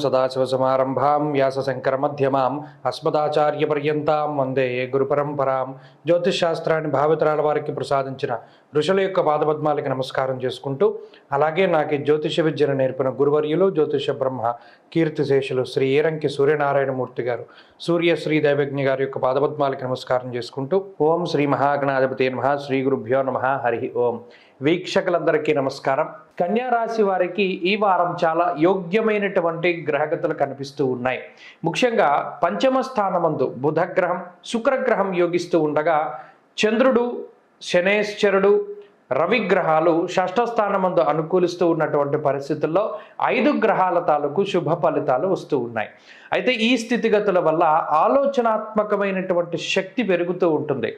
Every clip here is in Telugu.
సదాశివసమారంభాం వ్యాసశంకరమధ్యమాం అస్మదాచార్యపర్యంతాం వందే గురుపరంపరాం. జ్యోతిషశాస్త్రాన్ని భావితరాల వారికి ప్రసాదించిన ఋషుల యొక్క పాదపద్మాలకి నమస్కారం చేసుకుంటూ, అలాగే నాకు జ్యోతిష విద్యను నేర్పిన గురువర్యులు జ్యోతిష బ్రహ్మ కీర్తిశేషులు శ్రీ ఏరంకి సూర్యనారాయణమూర్తి గారు, సూర్యశ్రీ దైవజ్ఞ గారి యొక్క పాదపద్మాలకి నమస్కారం చేసుకుంటూ, ఓం శ్రీ మహాగణాధిపతి నమః, శ్రీ గురుభ్యో నమః, హరి ఓం. వీక్షకులందరికీ నమస్కారం. కన్యా రాశి వారికి ఈ వారం చాలా యోగ్యమైనటువంటి గ్రహగతులు కనిపిస్తూ ఉన్నాయి. ముఖ్యంగా పంచమ స్థానమందు బుధగ్రహం, శుక్రగ్రహం యోగిస్తూ ఉండగా, చంద్రుడు, శనేశ్వరుడు, రవిగ్రహాలు షష్ఠ స్థానమందు అనుకూలిస్తూ ఉన్నటువంటి పరిస్థితుల్లో 5 గ్రహాల తాలూకు శుభ ఫలితాలు వస్తూ ఉన్నాయి. అయితే ఈ స్థితిగతుల వల్ల ఆలోచనాత్మకమైనటువంటి శక్తి పెరుగుతూ ఉంటుంది.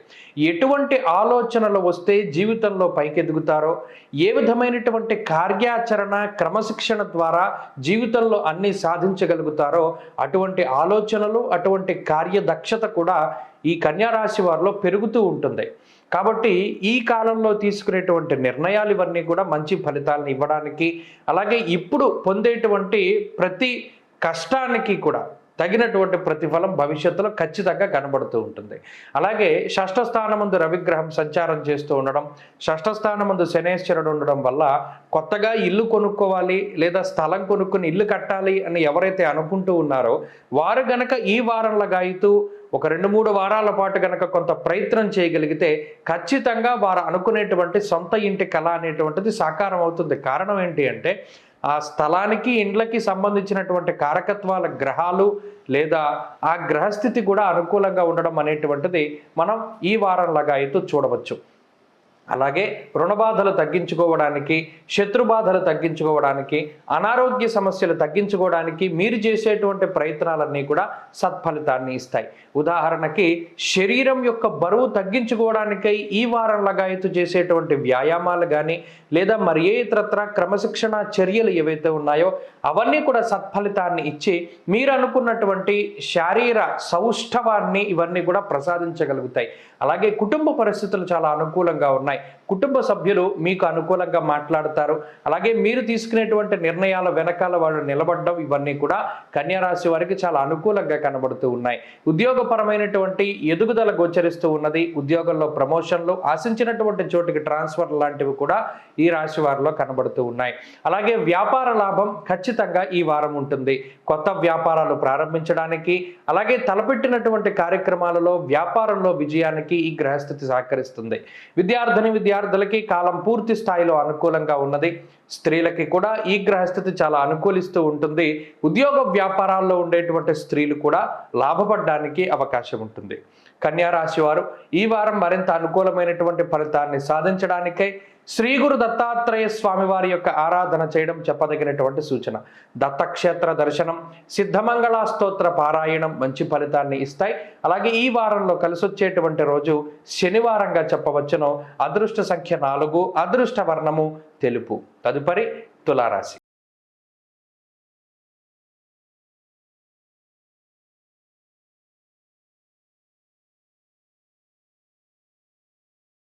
ఎటువంటి ఆలోచనలు వస్తే జీవితంలో పైకెదుగుతారో, ఏ విధమైనటువంటి కార్యాచరణ క్రమశిక్షణ ద్వారా జీవితంలో అన్ని సాధించగలుగుతారో అటువంటి ఆలోచనలు, అటువంటి కార్యదక్షత కూడా ఈ కన్యా రాశి వారిలో పెరుగుతూ ఉంటుంది. కాబట్టి ఈ కాలంలో తీసుకునేటువంటి నిర్ణయాలు ఇవన్నీ కూడా మంచి ఫలితాలను ఇవ్వడానికి, అలాగే ఇప్పుడు పొందేటువంటి ప్రతి కష్టానికి కూడా తగినటువంటి ప్రతిఫలం భవిష్యత్తులో ఖచ్చితంగా కనబడుతూ ఉంటుంది. అలాగే షష్ఠ స్థానమందు రవిగ్రహం సంచారం చేస్తూ ఉండడం, షష్ఠ స్థానమందు శనేశ్వరుడు ఉండడం వల్ల కొత్తగా ఇల్లు కొనుక్కోవాలి లేదా స్థలం కొనుక్కుని ఇల్లు కట్టాలి అని ఎవరైతే అనుకుంటూ ఉన్నారో వారు గనక ఈ వారంలో గాయితూ ఒక 2-3 వారాల పాటు కనుక కొంత ప్రయత్నం చేయగలిగితే ఖచ్చితంగా వారు అనుకునేటువంటి సొంత ఇంటి కళ అనేటువంటిది సాకారం అవుతుంది. కారణం ఏంటి అంటే, ఆ స్థలానికి ఇండ్లకి సంబంధించినటువంటి కారకత్వాల గ్రహాలు లేదా ఆ గ్రహస్థితి కూడా అనుకూలంగా ఉండడం అనేటువంటిది మనం ఈ వారంలాగా అయితే చూడవచ్చు. అలాగే రుణబాధలు తగ్గించుకోవడానికి, శత్రుబాధలు తగ్గించుకోవడానికి, అనారోగ్య సమస్యలు తగ్గించుకోవడానికి మీరు చేసేటువంటి ప్రయత్నాలన్నీ కూడా సత్ఫలితాన్ని ఇస్తాయి. ఉదాహరణకి శరీరం యొక్క బరువు తగ్గించుకోవడానికై ఈ వారం లగాయతు చేసేటువంటి వ్యాయామాలు కానీ లేదా మరి ఏ ఇతరత్ర క్రమశిక్షణ చర్యలు ఏవైతే ఉన్నాయో అవన్నీ కూడా సత్ఫలితాన్ని ఇచ్చి మీరు అనుకున్నటువంటి శారీర సౌష్ఠవాన్ని ఇవన్నీ కూడా ప్రసాదించగలుగుతాయి. అలాగే కుటుంబ పరిస్థితులు చాలా అనుకూలంగా ఉన్నాయి. కుటుంబ సభ్యులు మీకు అనుకూలంగా మాట్లాడతారు. అలాగే మీరు తీసుకునేటువంటి నిర్ణయాల వెనకాల వాళ్ళు నిలబడడం ఇవన్నీ కూడా కన్యా రాశి వారికి చాలా అనుకూలంగా కనబడుతూ ఉన్నాయి. ఉద్యోగపరమైనటువంటి ఎదుగుదల గోచరిస్తూ ఉన్నది. ఉద్యోగంలో ప్రమోషన్లు, ఆశించినటువంటి చోటికి ట్రాన్స్ఫర్ లాంటివి కూడా ఈ రాశి వారిలో కనబడుతూ ఉన్నాయి. అలాగే వ్యాపార లాభం ఖచ్చితంగా ఈ వారం ఉంటుంది. కొత్త వ్యాపారాలు ప్రారంభించడానికి, అలాగే తలపెట్టినటువంటి కార్యక్రమాలలో వ్యాపారంలో విజయానికి ఈ గ్రహస్థితి సహకరిస్తుంది. విద్యార్థులకి కాలం పూర్తి స్థాయిలో అనుకూలంగా ఉన్నది. స్త్రీలకి కూడా ఈ గ్రహస్థితి చాలా అనుకూలిస్తూ ఉంటుంది. ఉద్యోగ వ్యాపారాల్లో ఉండేటువంటి స్త్రీలు కూడా లాభపడడానికి అవకాశం ఉంటుంది. కన్యా రాశి వారు ఈ వారం మరింత అనుకూలమైనటువంటి ఫలితాన్ని సాధించడానికై శ్రీ గురు దత్తాత్రేయ స్వామి వారి యొక్క ఆరాధన చేయడం చెప్పదగినటువంటి సూచన. దత్తక్షేత్ర దర్శనం, సిద్ధమంగళ స్తోత్ర పారాయణం మంచి ఫలితాన్ని ఇస్తాయి. అలాగే ఈ వారంలో కలిసొచ్చేటువంటి రోజు శనివారంగా చెప్పవచ్చును. అదృష్ట సంఖ్య 4, అదృష్ట వర్ణము తెలుపు. తదుపరి తులారాశి.